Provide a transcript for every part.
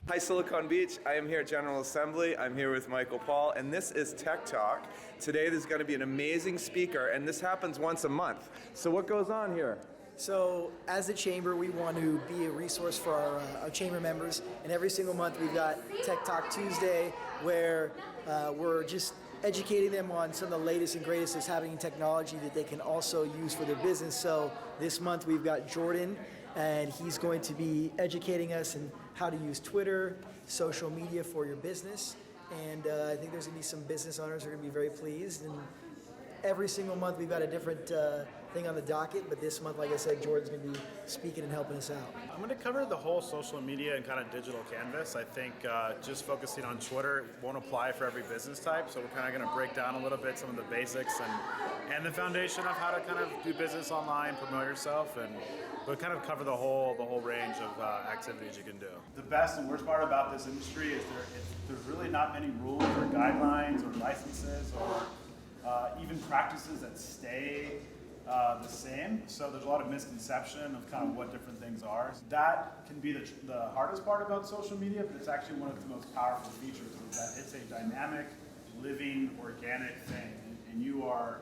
Hi Silicon Beach, I am here at General Assembly. I'm here with Michael Paul, and this is Tech Talk. Today there's going to be an amazing speaker, and this happens once a month. So what goes on here? So, as a chamber, we want to be a resource for our chamber members, and every single month we've got Tech Talk Tuesday, where we're just educating them on some of the latest and greatest that's happening in technology that they can also use for their business. So, this month we've got Jordan, and he's going to be educating us on how to use Twitter, social media for your business, and I think there's going to be some business owners who are going to be very pleased. And every single month we've got a different thing on the docket, but this month, like I said, Jordan's going to be speaking and helping us out. I'm going to cover the whole social media and kind of digital canvas. I think just focusing on Twitter won't apply for every business type, so we're kind of going to break down a little bit some of the basics and the foundation of how to kind of do business online, promote yourself, but kind of cover the whole range of activities you can do. The best and worst part about this industry is there's really not many rules or guidelines or licenses or even practices that stay the same. So there's a lot of misconception of kind of what different things are. That can be the hardest part about social media, but it's actually one of the most powerful features is that it's a dynamic, living, organic thing. And your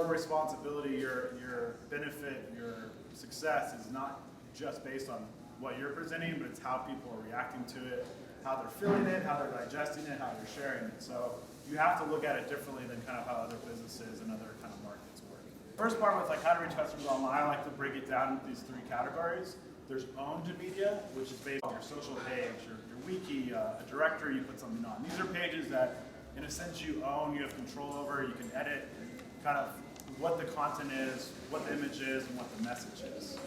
responsibility, your benefit, your success is not just based on what you're presenting, but it's how people are reacting to it, how they're feeling it, how they're digesting it, how they're sharing it. So you have to look at it differently than kind of how other businesses and other kind of markets work. First part was like how to reach customers online. I like to break it down into these three categories. There's owned media, which is based on your social page, your wiki, a directory you put something on. These are pages that, in a sense, you own, you have control over, you can edit kind of what the content is, what the image is, and what the message is.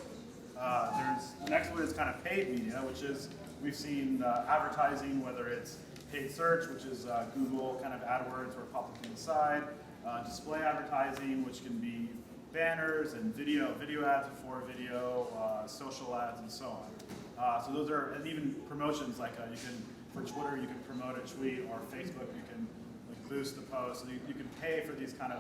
The next one is kind of paid media, which is we've seen advertising, whether it's paid search, which is Google kind of AdWords or public on the side, display advertising, which can be banners and video ads before video, social ads, and so on. So those are, and even promotions like you can, for Twitter, you can promote a tweet, or Facebook, you can like boost the post. So you can pay for these kind of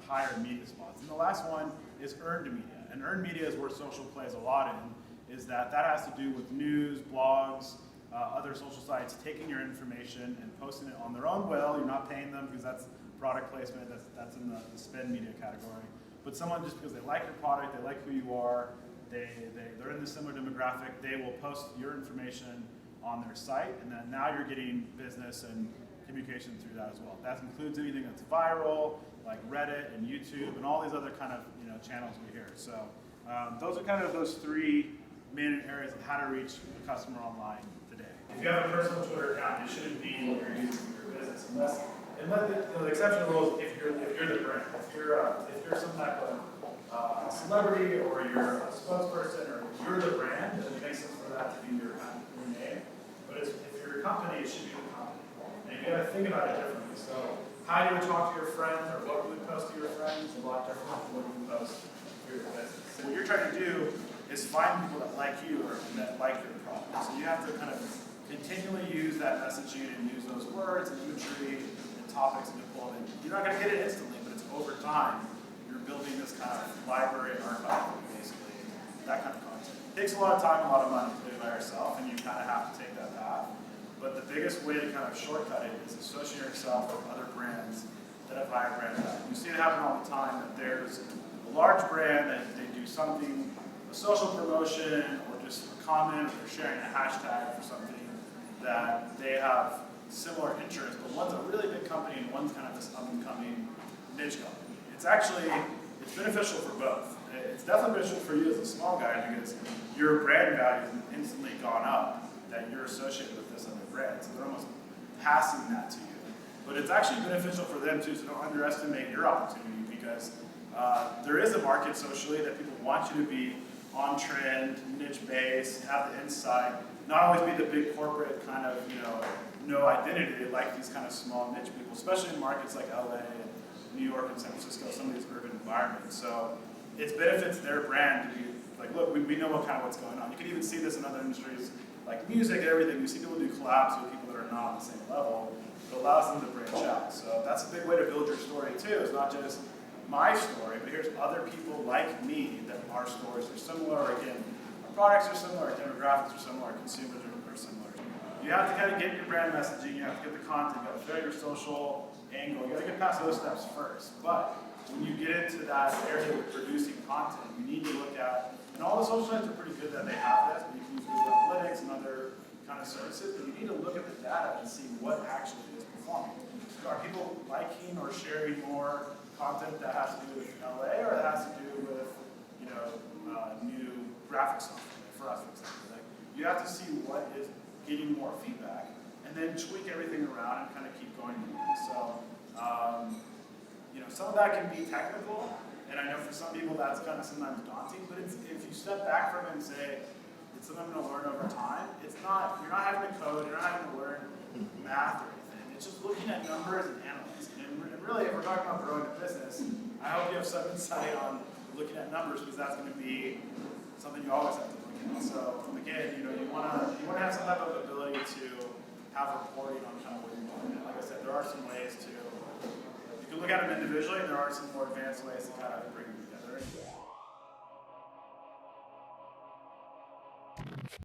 higher media spots. And the last one is earned media. And earned media is where social plays a lot in, is that has to do with news, blogs, other social sites taking your information and posting it on their own will. You're not paying them because that's product placement, that's in the spend media category. But someone, just because they like your product, they like who you are, they're in the similar demographic, they will post your information on their site, and then now you're getting business and communication through that as well. That includes anything that's viral, like Reddit and YouTube and all these other kind of channels we hear. So those are kind of those three main areas of how to reach the customer online today. If you have a personal Twitter account, it shouldn't be what you're using for your business, unless the exception rule is if you're the brand. If you're some type of celebrity, or you're a spokesperson, or you're the brand, then it makes sense for that to be your name. But if you're a company, it should be the company. And you got to think about it differently. So how you would talk to your friends, or what you would post to your friends, is a lot different than what you would post for your business. So what you're trying to do is find people that like you or that like your product. So you have to kind of continually use that messaging and use those words and imagery and topics and pull it in. You're not going to get it instantly, but it's over time. You're building this kind of library and archive, basically, that kind of content. It takes a lot of time, a lot of money to do it by yourself, and you kind of have to take that path. But the biggest way to kind of shortcut it is associate yourself with other brands that have higher brand value. You see it happen all the time, that there's a large brand that they do something, a social promotion, or just a comment, or they're sharing a hashtag for something that they have similar interests, but one's a really big company and one's kind of this up-and-coming niche company. It's beneficial for both. It's definitely beneficial for you as a small guy because your brand value has instantly gone up, that you're associated with this other brand, so they're almost passing that to you. But it's actually beneficial for them too, so don't underestimate your opportunity, because there is a market socially that people want you to be on trend, niche-based, have the insight, not always be the big corporate kind of, no identity. They like these kind of small niche people, especially in markets like LA and New York and San Francisco, some of these urban environments. So it benefits their brand to be like, look, we know what's going on. You can even see this in other industries like music and everything. You see people do collabs with people that are not on the same level. It allows them to branch out. So that's a big way to build your story too. It's not just my story, but here's other people like me that our stories are similar. Again, products are similar, demographics are similar, consumers are similar. You have to kind of get your brand messaging, you have to get the content, you have to figure out your social angle, you got to get past those steps first. But when you get into that area of producing content, you need to look at, and all the social sites are pretty good that they have this, but you can use Google Analytics and other kind of services, but you need to look at the data and see what actually is performing. So are people liking or sharing more content that has to do with LA or that has to do with, you know, new graphic software for us, for example? Like, you have to see what is getting more feedback and then tweak everything around and kind of keep going. So, you know, some of that can be technical, and I know for some people that's kind of sometimes daunting, but it's, if you step back from it and say, it's something I'm going to learn over time, it's not, you're not having to code, you're not having to learn math or anything. It's just looking at numbers and analyzing. And really, if we're talking about growing a business, I hope you have some insight on looking at numbers, because that's going to be something you always have to look at. So again, you know, you want to have some type of ability to have reporting on kind of what you're doing. And like I said, there are some ways to, you can look at them individually, and there are some more advanced ways to kind of bring them together.